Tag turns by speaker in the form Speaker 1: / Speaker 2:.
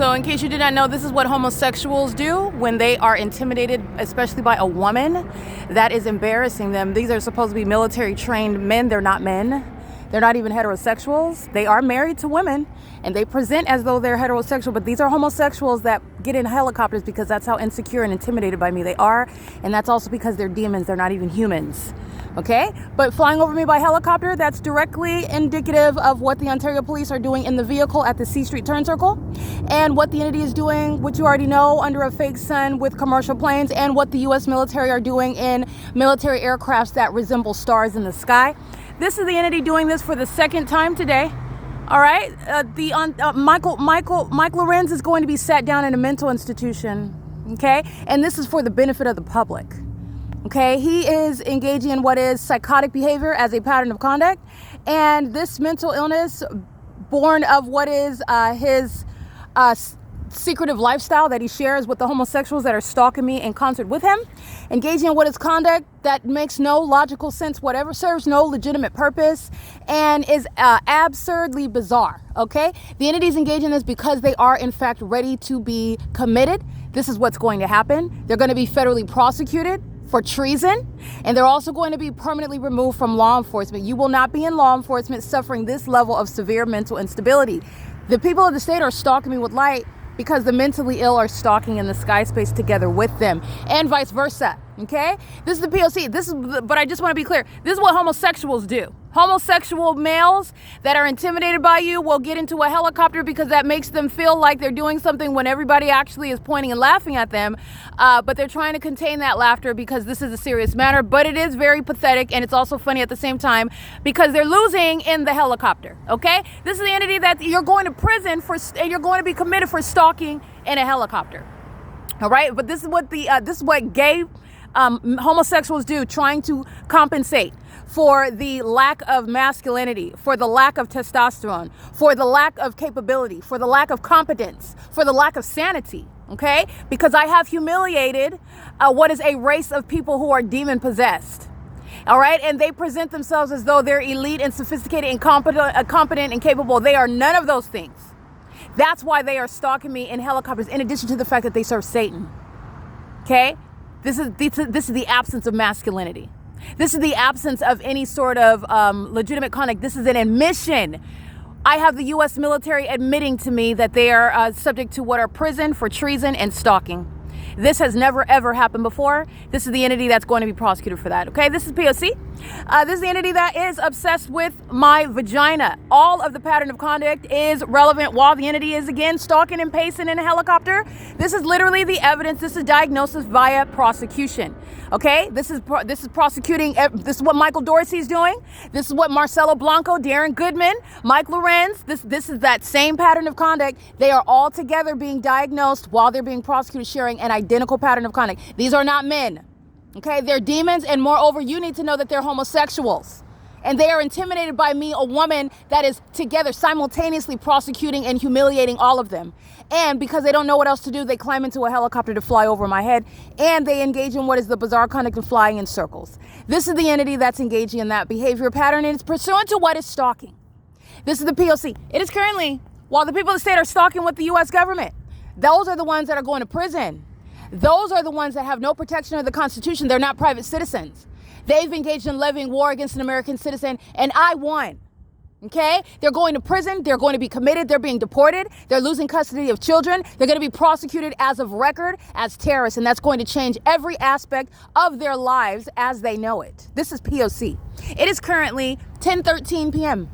Speaker 1: So in case you did not know, this is what homosexuals do when they are intimidated, especially by a woman that is embarrassing them. These are supposed to be military trained men. They're not men. They're not even heterosexuals. They are married to women and they present as though they're heterosexual, but these are homosexuals that get in helicopters because that's how insecure and intimidated by me they are. And that's also because they're demons. They're not even humans. Okay, but flying over me by helicopter, that's directly indicative of what the Ontario police are doing in the vehicle at the C Street turn circle, and what the entity is doing, which you already know, under a fake sun with commercial planes, and what the U.S. military are doing in military aircrafts that resemble stars in the sky. This is the entity doing this for the second time today. All right, Michael LORENZ is going to be sat down in a mental institution. Okay, and this is for the benefit of the public. Okay, he is engaging in what is psychotic behavior as a pattern of conduct, and this mental illness born of what is his secretive lifestyle that he shares with the homosexuals that are stalking me in concert with him, engaging in what is conduct that makes no logical sense whatever, serves no legitimate purpose, and is absurdly bizarre. Okay, the entities engaging in this because they are in fact ready to be committed. This is what's going to happen. They're going to be federally prosecuted for treason, and they're also going to be permanently removed from law enforcement. You will not be in law enforcement suffering this level of severe mental instability. The people of the state are stalking me with light because the mentally ill are stalking in the sky space together with them, and vice versa. Okay, this is the P.O.C. But I just want to be clear. This is what homosexuals do. Homosexual males that are intimidated by you will get into a helicopter because that makes them feel like they're doing something when everybody actually is pointing and laughing at them. But they're trying to contain that laughter because this is a serious matter. But it is very pathetic, and it's also funny at the same time because they're losing in the helicopter. Okay, this is the entity that you're going to prison for, and you're going to be committed for stalking in a helicopter. All right, but this is what gay homosexuals do, trying to compensate for the lack of masculinity, for the lack of testosterone, for the lack of capability, for the lack of competence, for the lack of sanity. Okay, because I have humiliated what is a race of people who are demon possessed. All right, and they present themselves as though they're elite and sophisticated and competent and capable. They are none of those things. That's why they are stalking me in helicopters, in addition to the fact that they serve Satan. Okay, this is the absence of masculinity. This is the absence of any sort of legitimate conduct. This is an admission. I have the U.S. military admitting to me that they are subject to what are prison for treason and stalking. This has never, ever happened before. This is the entity that's going to be prosecuted for that. Okay, this is P.O.C. This is the entity that is obsessed with my vagina. All of the pattern of conduct is relevant while the entity is, again, stalking and pacing in a helicopter. This is literally the evidence. This is diagnosis via prosecution. Okay, this is prosecuting. This is what Michael Dorsey's doing. This is what Marcelo Blanco, Darren Goodman, Mike LORENZ. This is that same pattern of conduct. They are all together being diagnosed while they're being prosecuted, sharing an identical pattern of conduct. These are not men. Okay, they're demons, and moreover, you need to know that they're homosexuals. And they are intimidated by me, a woman that is together simultaneously prosecuting and humiliating all of them. And because they don't know what else to do, they climb into a helicopter to fly over my head, and they engage in what is the bizarre conduct of flying in circles. This is the entity that's engaging in that behavior pattern, and it's pursuant to what is stalking. This is the P.O.C. It is currently, while the people of the state are stalking with the U.S. government, those are the ones that are going to prison. Those are the ones that have no protection of the Constitution. They're not private citizens. They've engaged in levying war against an American citizen, and I won. Okay? They're going to prison. They're going to be committed. They're being deported. They're losing custody of children. They're going to be prosecuted as of record as terrorists, and that's going to change every aspect of their lives as they know it. This is P.O.C. It is currently 10:13 p.m.